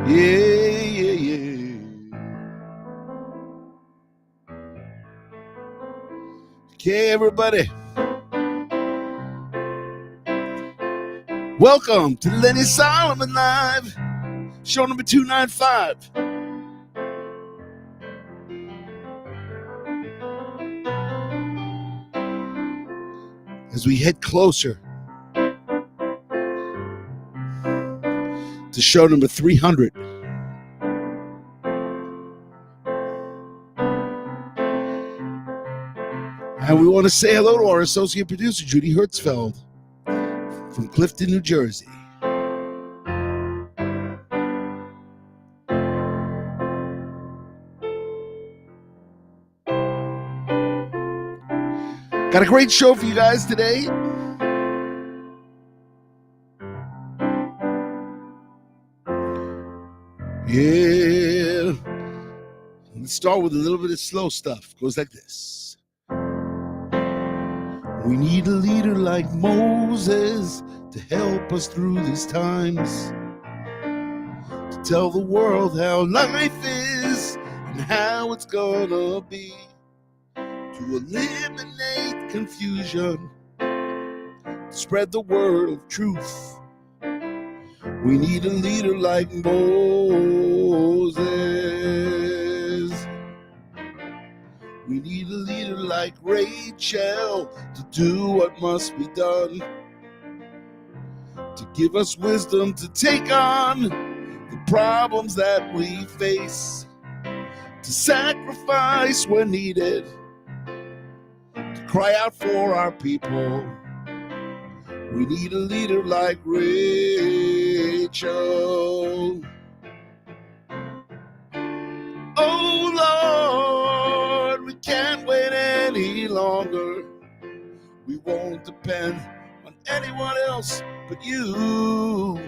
Yeah. Okay, everybody. Welcome to Lenny Solomon Live, show number 295. As we head closer to show number 300. And we want to say hello to our associate producer, Judy Hertzfeld, from Clifton, New Jersey. Got a great show for you guys today. Yeah. Let's start with a little bit of slow stuff. Goes like this. We need a leader like Moses to help us through these times, to tell the world how life is and how it's gonna be, to eliminate confusion, spread the word of truth. We need a leader like Moses. We need a leader like Rachel to do what must be done, to give us wisdom to take on the problems that we face, to sacrifice when needed, to cry out for our people. We need a leader like Rachel. Oh Lord, we can't wait any longer. We won't depend on anyone else but you.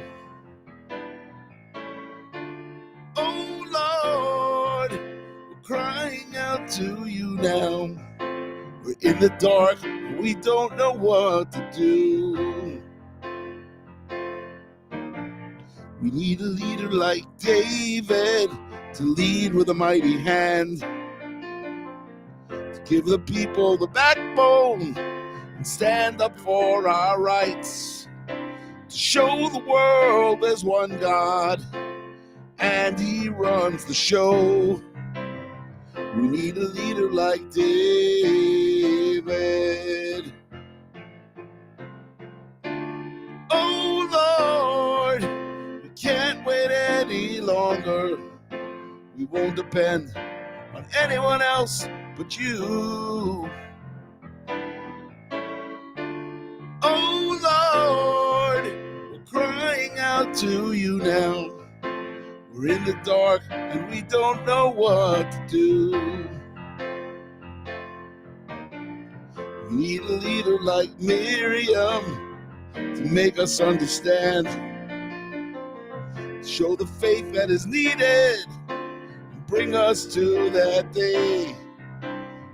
Oh Lord, we're crying out to you now. We're in the dark, we don't know what to do. We need a leader like David to lead with a mighty hand, to give the people the backbone and stand up for our rights, to show the world there's one God and he runs the show. We need a leader like David. Oh Lord, we can't wait any longer. We won't depend on anyone else but you. Oh Lord, we're crying out to you now. We're in the dark and we don't know what to do. We need a leader like Miriam to make us understand, to show the faith that is needed, and bring us to that day,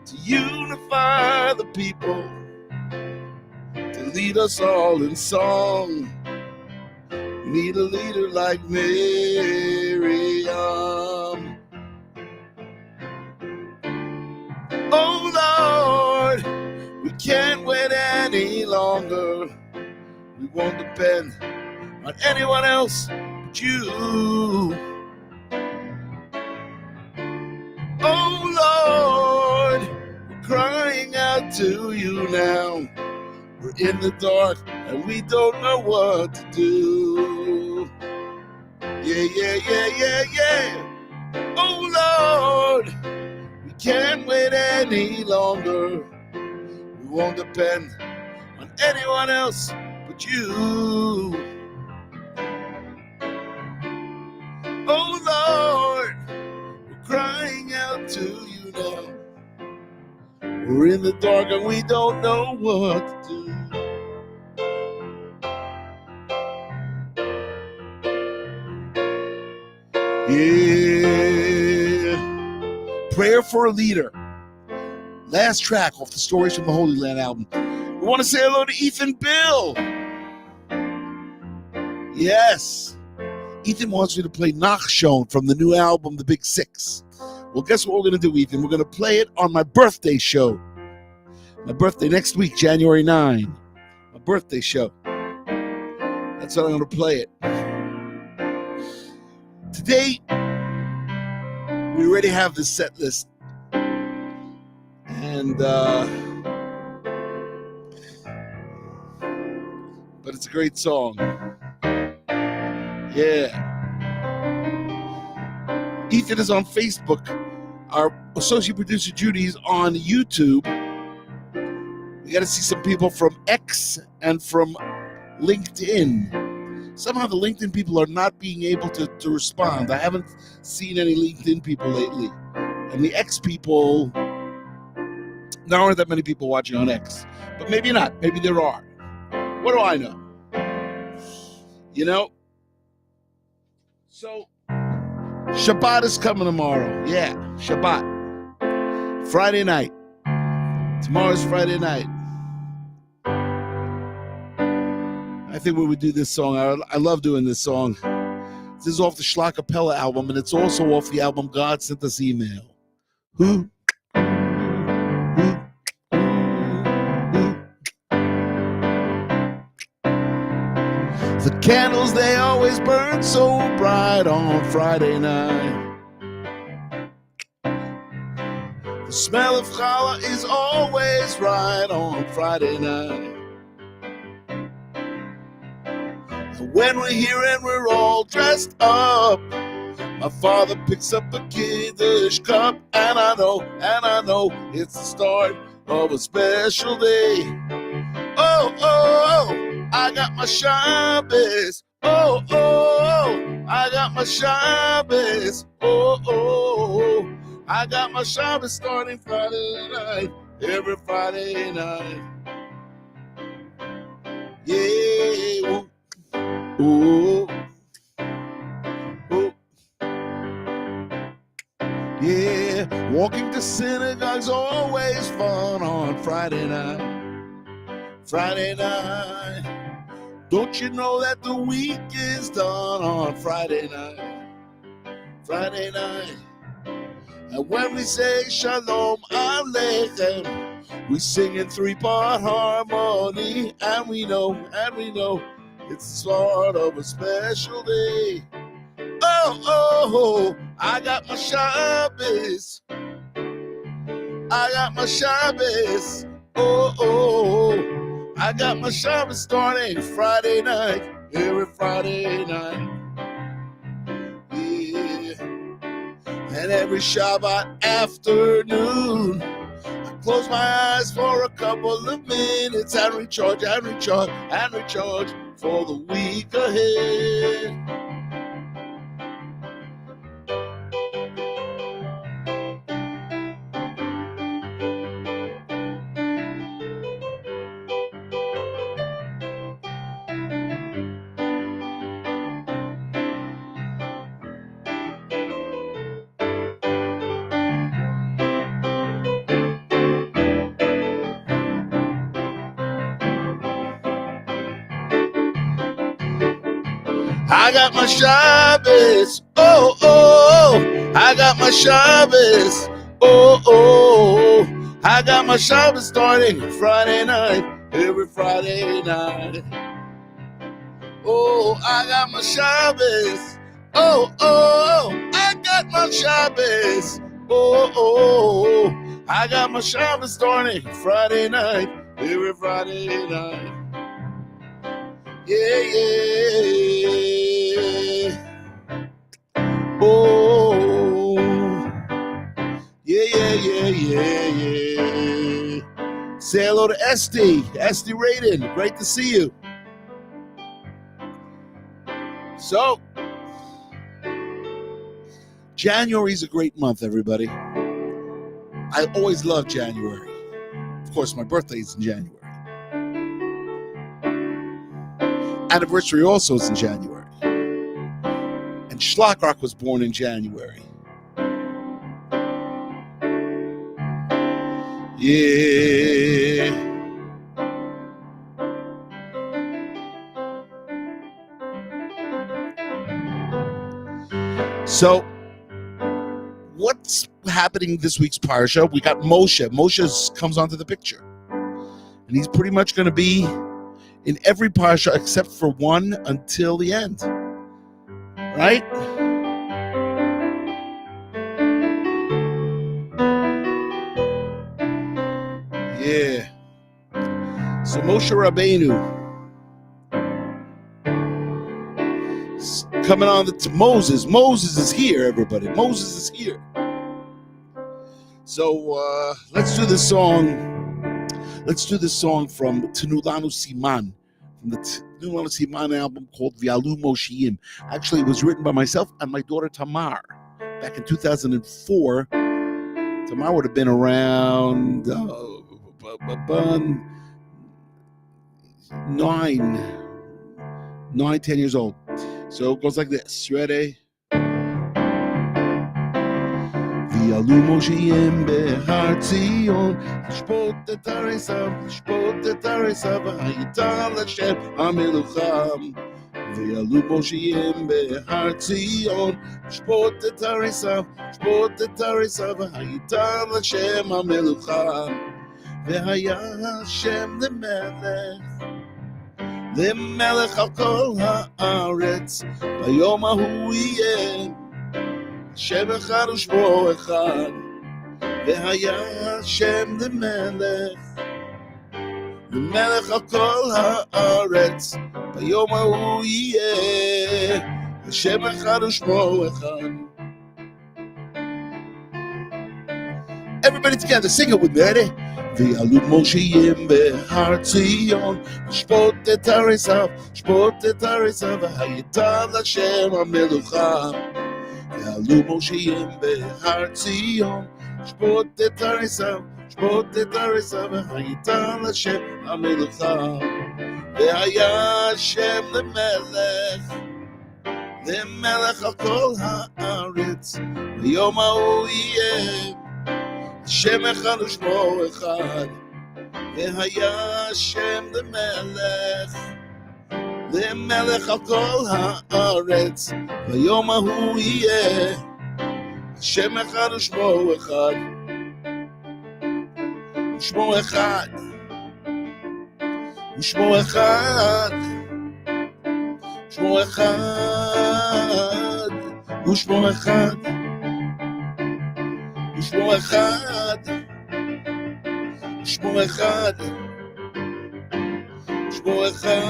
to unify the people, to lead us all in song. We need a leader like Miriam. Oh Lord, we can't wait any longer. We won't depend on anyone else but you. Oh Lord, we're crying out to you now. We're in the dark and we don't know what to do. Yeah. Oh Lord, we can't wait any longer. We won't depend on anyone else but you. Oh Lord, we're crying out to you now. We're in the dark and we don't know what to do. Yeah. Prayer for a Leader. Last track off the Stories from the Holy Land album. We want to say hello to Ethan Bill. Yes. Ethan wants me to play Nachshon from the new album, The Big Six. Well, guess what we're going to do, Ethan? We're going to play it on my birthday show. My birthday next week, January 9. My birthday show. That's how I'm going to play it. Today, we already have the set list. And, but it's a great song. Yeah. Ethan is on Facebook. Our associate producer Judy is on YouTube. We got to see some people from X and from LinkedIn. Somehow the LinkedIn people are not being able to respond. I haven't seen any LinkedIn people lately. And the X people, there aren't that many people watching on X. But maybe not. Maybe there are. What do I know? You know? So, Shabbat is coming tomorrow. Yeah, Shabbat. Friday night. Tomorrow's Friday night. I think we would do this song. I love doing this song. This is off the Schlacapella album, and it's also off the album God Sent Us Email. Who? The candles, they always burn so bright on Friday night. The smell of challah is always right on Friday night. And when we're here and we're all dressed up, my father picks up a Kiddush cup, and I know it's the start of a special day. Oh, oh, oh, I got my Shabbos. Oh, oh, oh, I got my Shabbos. Oh, oh, oh, I got my Shabbos starting Friday night, every Friday night. Yeah, ooh, ooh, yeah. Walking to synagogue's always fun on Friday night. Friday night. Don't you know that the week is done on Friday night? Friday night. And when we say Shalom Aleichem, we sing in 3-part harmony, and we know it's the start of a special day. Oh, oh, oh, I got my Shabbos. I got my Shabbos. Oh, oh, oh. I got my Shabbos starting Friday night, every Friday night. Yeah. And every Shabbat afternoon, I close my eyes for a couple of minutes and recharge for the week ahead. I got my Shabbos, oh, oh, oh, I got my Shabbos, oh, oh, oh, I got my Shabbos starting Friday night, every Friday night. Oh, I got my Shabbos, oh, oh, oh, I got my Shabbos, oh, oh, oh, I got my Shabbos starting Friday night, every Friday night. Yeah, yeah. Oh, yeah, yeah, yeah, yeah, yeah. Say hello to Esty Radin. Great to see you. So, January's a great month, everybody. I always love January. Of course, my birthday is in January. Anniversary also is in January. And Schlakrock was born in January. Yeah. So what's happening this week's parsha? We got Moshe. Moshe comes onto the picture, and he's pretty much going to be in every parsha except for one until the end, right? Yeah. So Moshe Rabbeinu is coming on to Moses. Moses is here, everybody. Moses is here. So let's do this song. Let's do this song from Tenulanu Siman, from the Tenulanu Siman album called V'alu Moshiim. Actually, it was written by myself and my daughter Tamar back in 2004. Tamar would have been around 10 years old. So it goes like this. You ready? V'alu Moshiim behar Tzion, Shpot et ha'resav, Shpot et ha'resav, V'hayitar l'Hashem ha'melucham. V'alu Moshiim behar Tzion, Shpot et ha'resav, Shpot et ha'resav, V'hayitar l'Hashem ha'melucham. V'haya Hashem למלך על כל הארץ, ביום ההוא יהיה שם אחד ושמו אחד, והיה השם למלך על כל הארץ, ביום ההוא יהיה השם אחד ושמו אחד. Everybody together, sing it with me, ready? V'alu Moshiim behar Tzion, Shpot et ha'resav, Shpot et ha'resav, V'hayitar l'Hashem ha'melucham. V'alu Moshiim behar Tzion, Shpot et ha'resav, Shpot et ha'resav, V'hayitar l'Hashem ha'melucham. V'haya Hashem למלך על כל הארץ, ביום ההוא יהיה שם אחד ושמו אחד, והיה השם למלך על כל הארץ, ביום ההוא יהיה שם אחד ושמו אחד, ושמו אחד, ושמו אחד, ושמו אחד, ושמו אחד, ושמו אחד, ושמו אחד, ושמו אחד.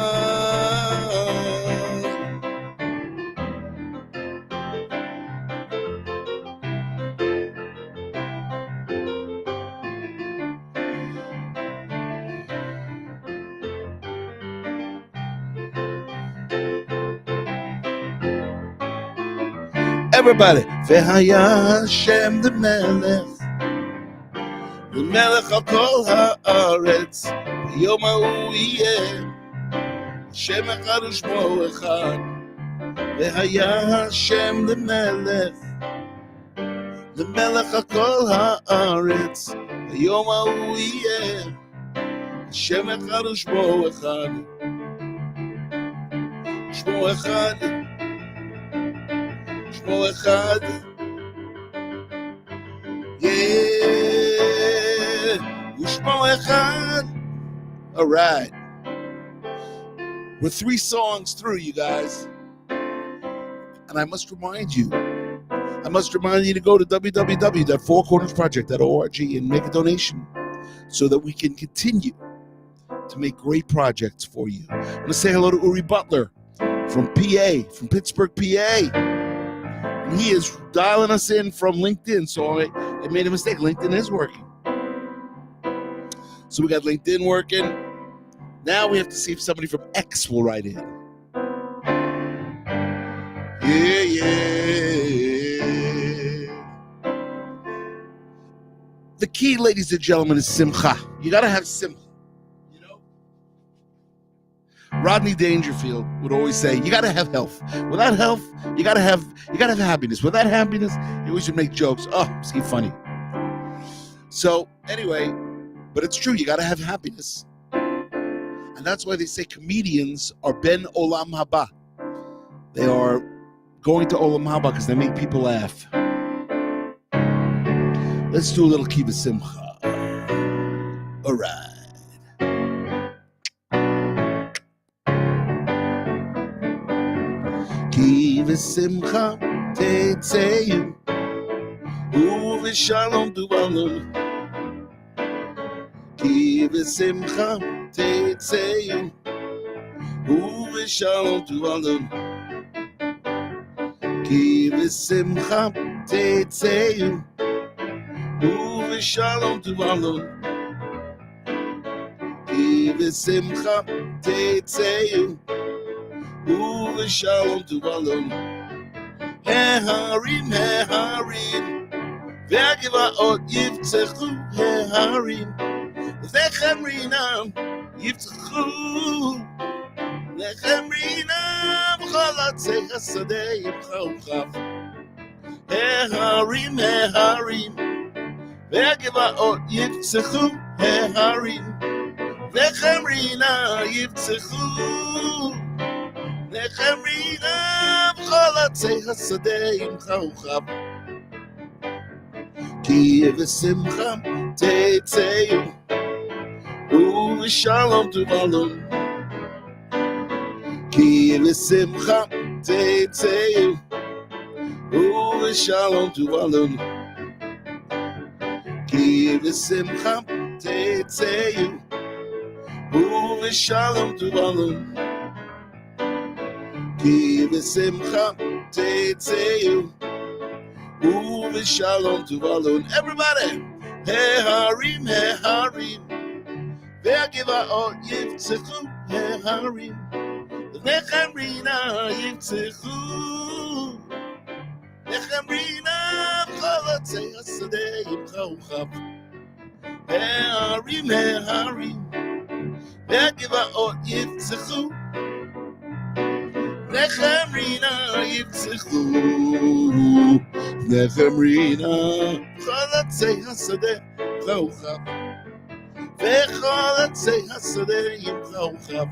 Everybody, והיה השם למלך על כל הארץ, ביום ההוא יהיה שם אחד ושמו אחד, והיה השם למלך על כל הארץ, ביום ההוא יהיה שם אחד ושמו אחד, שמו אחד, שמו אחד, ושמו אחד. All right. We're 3 songs through, you guys. And I must remind you to go to www.fourcornersproject.org and make a donation so that we can continue to make great projects for you. I'm going to say hello to Uri Butler from PA, from Pittsburgh, PA. And he is dialing us in from LinkedIn, so I made a mistake. LinkedIn is working. So we got LinkedIn working. Now we have to see if somebody from X will write in. Yeah. The key, ladies and gentlemen, is simcha. You got to have simcha. You know? Rodney Dangerfield would always say, you got to have health. Without health, you got to have happiness. Without happiness, he always would make jokes. Oh, is he funny? So anyway, but it's true, you got to have happiness. And that's why they say comedians are ben olam haba. They are going to Olam Haba because they make people laugh. Let's do a little Kiva Simcha. All right. Kiva Simcha Teitzeyu Uvishalom Duvalum. Kiva Simcha Teitzeyu Uvishalom Duvalum. Kiva Simcha Teitzeyu Uvishalom Duvalum. Kiva Simcha Teitzeyu Uvishalom Duvalum. Harim, Harim, Ve'givaot Yivtzechu, Harim, Lechem Rinam Yivtzechu, Lechem Rinam Chalatzei Hasadeh Yivchauchav. Harim, Harim, Ve'givaot Yivtzechu, Harim, Lechem Rinam Yivtzechu, Lechem Rinam Chalatzei Hasadeh Yivchauchav. Kiva Simcha Teitzeyu Uvishalom Duvalum. Kiva Simcha Teitzeyu Uvishalom Duvalum. Kiva Simcha Teitzeyu Uvishalom Duvalum. Kiva Simcha Teitzeyu Uvishalom Duvalum. Everybody, Harim, Harim, Ve'givaot Yivtzechu, Harim, Lechem Rina Yivtzechu, Lechem Rina Chalatzei Hasadeh Yivchauchav. Harim, Harim, Ve'givaot Yivtzechu, Lechem Rina Yivtzechu, Lechem Rina Chalatzei Hasadeh Yivchauchav. Ve'chalatzei Hasadeh Yivchauchav.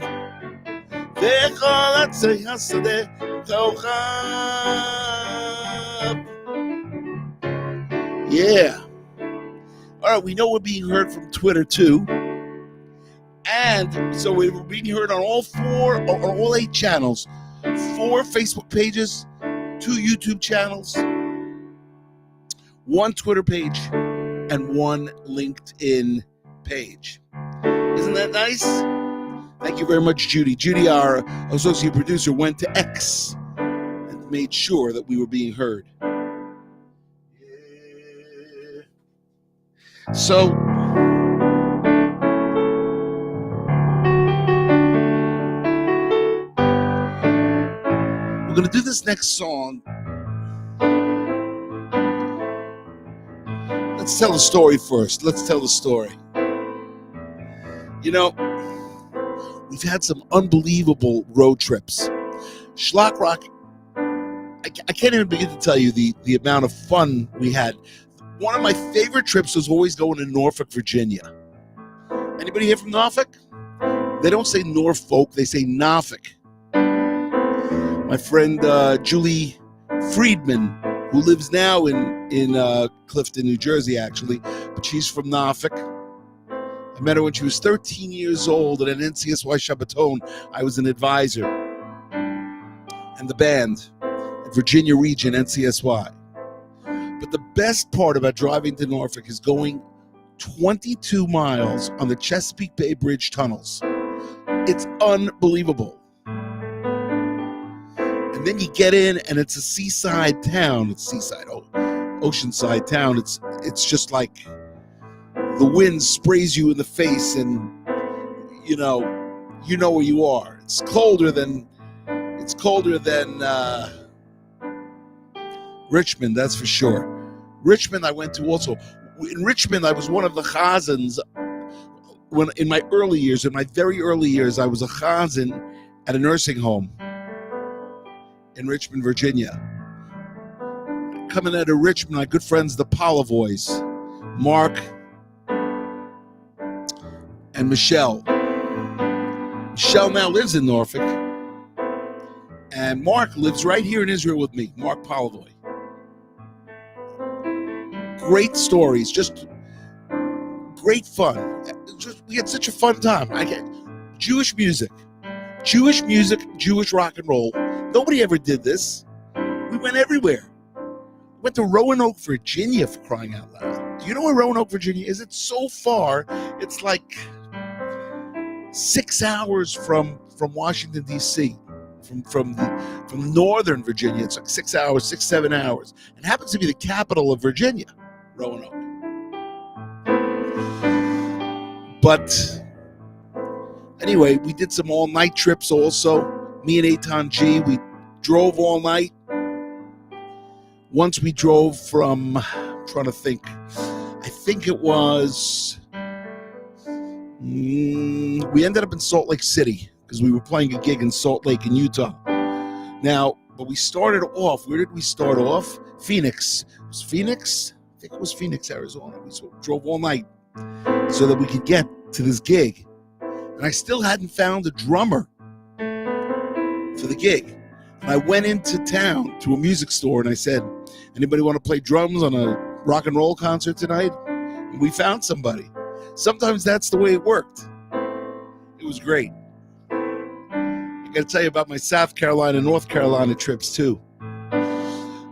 Ve'chalatzei Hasadeh Yivchauchav. Yeah. All right, we know we're being heard from Twitter too. And so we're being heard on all 8 channels. 4 Facebook pages, 2 YouTube channels, 1 Twitter page, and 1 LinkedIn page. Isn't that nice? Thank you very much, Judy. Judy, our associate producer, went to X and made sure that we were being heard. Yeah. So, we're going to do this next song. Let's tell the story first. Let's tell the story. You know, we've had some unbelievable road trips. Schlock Rock, I can't even begin to tell you the amount of fun we had. One of my favorite trips was always going to Norfolk, Virginia. Anybody here from Norfolk? They don't say Norfolk, they say Norfolk. My friend Julie Friedman, who lives now in Clifton, New Jersey, actually, but she's from Norfolk. I met her when she was 13 years old at an NCSY Shabbaton. I was an advisor. And the band at Virginia Region NCSY. But the best part about driving to Norfolk is going 22 miles on the Chesapeake Bay Bridge tunnels. It's unbelievable. And then you get in and it's a seaside town. It's oceanside town. It's just like the wind sprays you in the face and you know where you are. It's colder than Richmond, that's for sure. Richmond I went to also. In Richmond I was one of the chazans when in my very early years I was a chazan at a nursing home in Richmond, Virginia. Coming out of Richmond, my good friends, the Polavoys, Mark and Michelle. Michelle now lives in Norfolk, And Mark lives right here in Israel with me, Mark Polavoy. Great stories, just great fun. We had such a fun time. I get Jewish music, Jewish rock and roll. Nobody ever did this. We went everywhere. Went to Roanoke, Virginia, for crying out loud. Do you know where Roanoke, Virginia is? It's so far. It's like 6 hours from Washington, D.C., from northern Virginia. It's like 6 hours, 7 hours. It happens to be the capital of Virginia, Roanoke. But anyway, we did some all-night trips also. Me and Eitan G, we drove all night. Once we drove from, I'm trying to think, I think it was, we ended up in Salt Lake City because we were playing a gig in Salt Lake in Utah. Now, but we started off, where did we start off? Phoenix. It was Phoenix? I think it was Phoenix, Arizona. We drove all night so that we could get to this gig. And I still hadn't found a drummer for the gig. And I went into town to a music store and I said, anybody want to play drums on a rock and roll concert tonight? And we found somebody. Sometimes that's the way it worked. It was great. I got to tell you about my South Carolina, North Carolina trips too.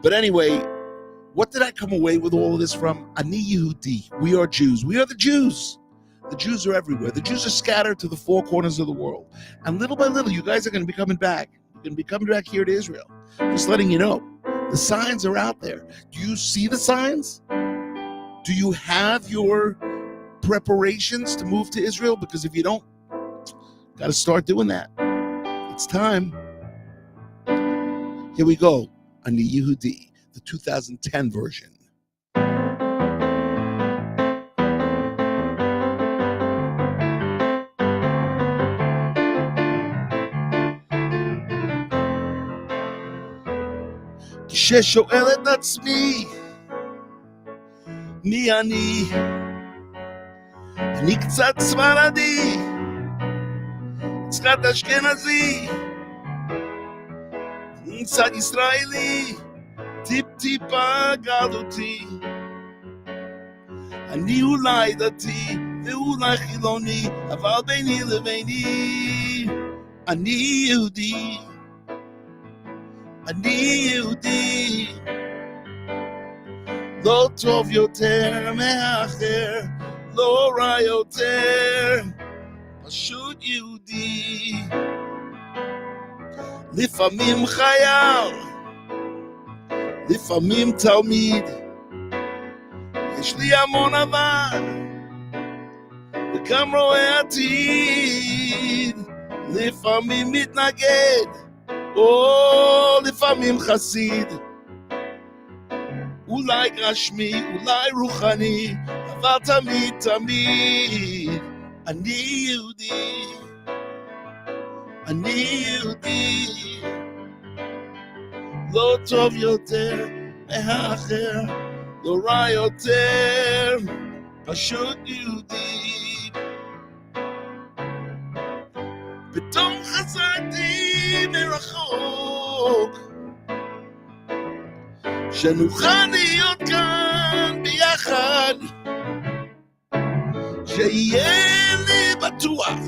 But anyway, what did I come away with all of this from? Ani Yehudi. We are Jews. We are the Jews. The Jews are everywhere. The Jews are scattered to the four corners of the world. And little by little, you guys are going to be coming back. You're going to be coming back here to Israel. Just letting you know. The signs are out there. Do you see the signs? Do you have your preparations to move to Israel? Because if you don't, got to start doing that. It's time. Here we go. Ani Yehudi, the 2010 version. כששואל את עצמי מי אני קצת ספרדי, קצת אשכנזי, קצת ישראלי, טיפה גלותי. אני אולי דתי ואולי חילוני, אבל ביני לביני אני יהודי. אני יהודי, לא טוב יותר מאחר, לא רע יותר, פשוט יהודי. לפעמים חייל, לפעמים תלמיד, יש לי המון עבר, וגם רואה עתיד, לפעמים מתנגד, או לפעמים חסיד, אולי גשמי, אולי רוחני, אבל תמיד תמיד אני יהודי, אני יהודי, לא טוב יותר מהאחר, לא רע יותר, פשוט יהודי. פתאום חזרתי מרחוק, שנוכל להיות כאן ביחד, שיהיה לי בטוח,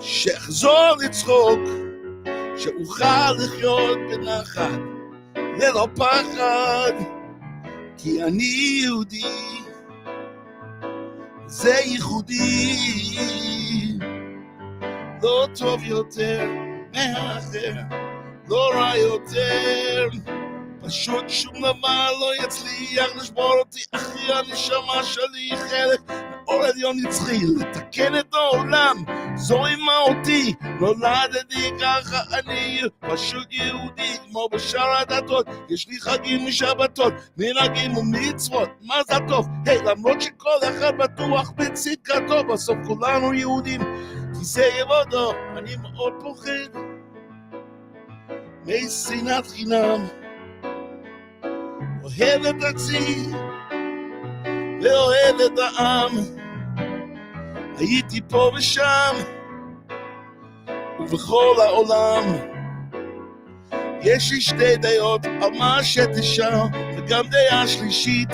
שאחזור לצחוק, שאוכל לחיות בנחת, ללא פחד, כי אני יהודי, זה ייחודי, לא טוב יותר מהאחר, לא רע יותר, פשוט שום דבר לא יצליח לשבור אותי, אחי הנשמה שלי חלק מאור עליון נצחי, לתקן את העולם, זוהי מהותי, נולדתי ככה אני פשוט יהודי, כמו בשאר הדתות, יש לי חגים משבתות, מנהגים ומצוות, מה זה טוב, היי, למרות שכל אחד בטוח בצדקתו, בסוף כולנו יהודים, כי זה יבודו, אני מאוד פוחד משנאת חינם, אוהב את עצמי ואוהב את העם, הייתי פה ושם ובכל העולם, יש לי שתי דעות על מה שתשאל, וגם דעה שלישית,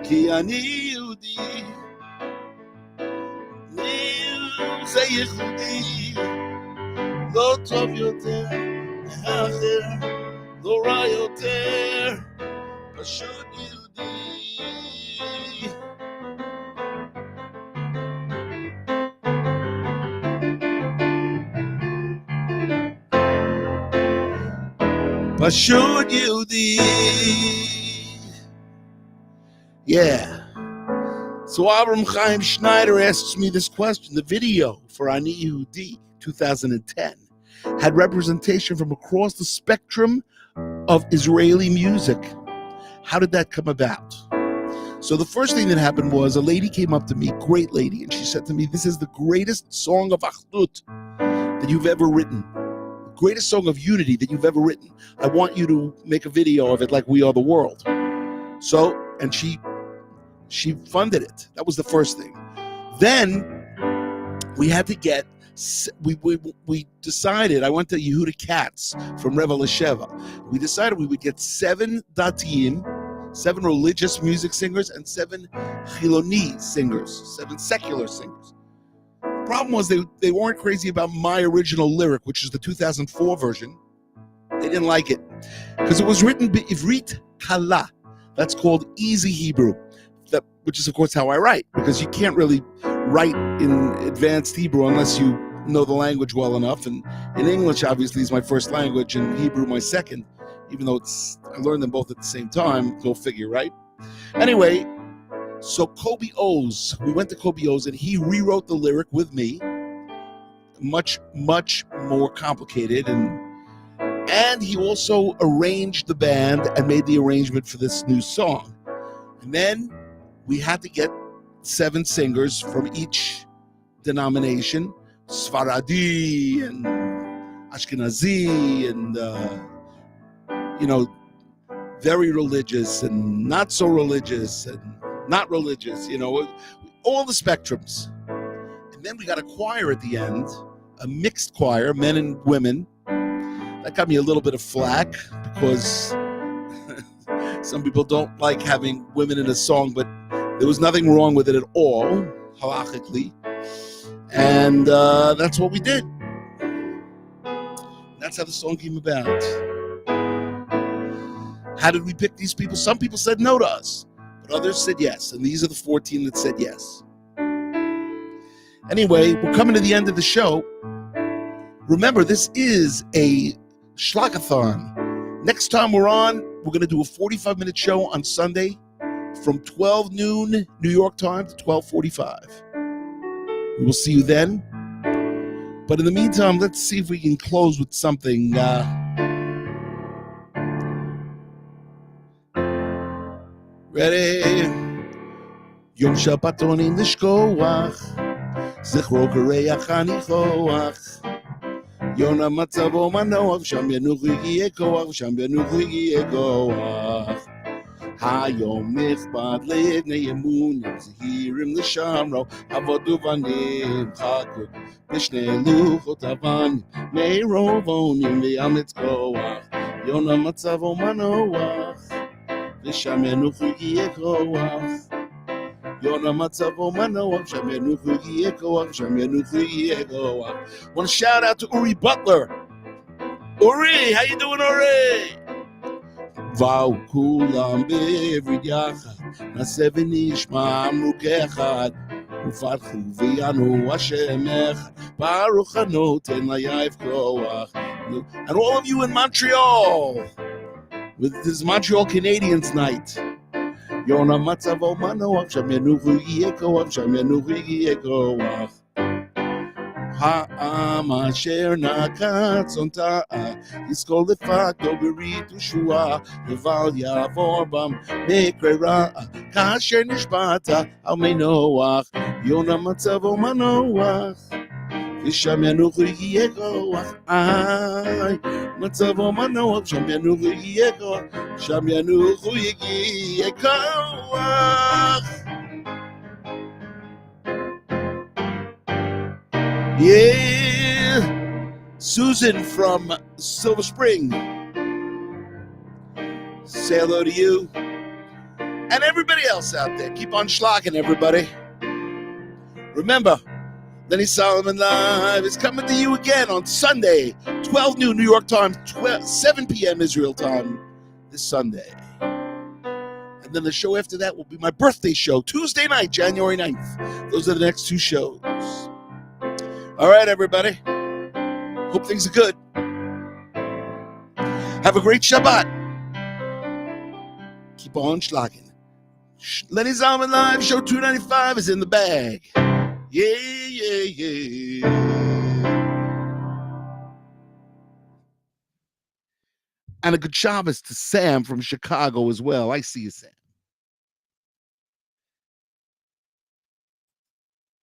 כי אני יהודי, זה ייחודי, לא טוב יותר מהאחר, לא רע יותר, פשוט יהודי. פשוט יהודי. Yeah. So Avram Chaim Schneider asks me this question. The video for Ani Yehudi 2010 had representation from across the spectrum of Israeli music. How did that come about? So the first thing that happened was a lady came up to me, great lady, and she said to me, this is the greatest song of Achdut that you've ever written. The greatest song of unity that you've ever written. I want you to make a video of it like We Are the World. So, and she funded it. That was the first thing. Then we had to get, we decided, I went to Yehuda Katz from Reva Lesheva. We decided we would get 7 Datiim, 7 religious music singers, and 7 Chiloni singers, 7 secular singers. The problem was they weren't crazy about my original lyric, which is the 2004 version. They didn't like it because it was written Ivrit Kala. That's called easy Hebrew. Which is, of course, how I write, because you can't really write in advanced Hebrew unless you know the language well enough. And in English, obviously, is my first language, and Hebrew my second, even though I learned them both at the same time. Go figure, right? Anyway, so Kobe O's, we went to Kobe O's, and he rewrote the lyric with me, much, much more complicated, and he also arranged the band and made the arrangement for this new song. And then we had to get 7 singers from each denomination, Sfaradi and Ashkenazi and, very religious and not so religious and not religious, all the spectrums. And then we got a choir at the end, a mixed choir, men and women. That got me a little bit of flack because some people don't like having women in a song, but there was nothing wrong with it at all, halachically. And that's what we did. That's how the song came about. How did we pick these people? Some people said no to us, but others said yes. And these are the 14 that said yes. Anyway, we're coming to the end of the show. Remember, this is a shlakathon. Next time we're on, we're going to do a 45-minute show on Sunday from 12 noon New York time to 12:45. We will see you then. But in the meantime, let's see if we can close with something. Ready? Yom Shabbat in nishkoach, zichro kareach anichoach. Yona matzavo manoach, sham yanuch yigie koach, sham yanuch yigie koach. Hayom nichbad le'evnei emunim, zehirim l'shamro, avodu vanim, chakuk, b'shnei luchot avanim, me'rovonim v'yametz koach. Yona matzavo manoach, v'sham yanuch yigie koach. Yona matzavo manoach, sham yanuch yigie koach, sham yanuch yigie koach. Want to shout out to Uri Butler. Uri, how you doing, Uri? Vau kulam b'ivrit yachad, na'aseh v'nishma amru ke'echad, u'farchu v'yanu Hashem echad, baruch hanoten layav koach. And all of you in Montreal, with this Montreal Canadiens night, Yona matzavo manoach, sham yanuchu yeh koach, sham yanuchu yeh koach. Ha'am asher nakatz on ta'ah, yiskol lefakto berit u'shua, leval yavor bam mikre ra'ah, kasher nishbata al mei Noach, Yona matzavo manoach, v'sham yanuchu yeh koach. Ay, matzavo manoach, sham yanuchu yeh koach, sham yanuchu yeh koach. Yeah. Susan from Silver Spring, say hello to you. And everybody else out there, keep on schlocking, everybody. Remember, Lenny Solomon Live is coming to you again on Sunday, 12 noon New York time, 7 p.m. Israel time this Sunday. And then the show after that will be my birthday show, Tuesday night, January 9th. Those are the next two shows. All right, everybody. Hope things are good. Have a great Shabbat. Keep on schlocking. Lenny Solomon Live, show 295 is in the bag. Yeah, yeah, yeah. And a good Shabbos to Sam from Chicago as well. I see you, Sam.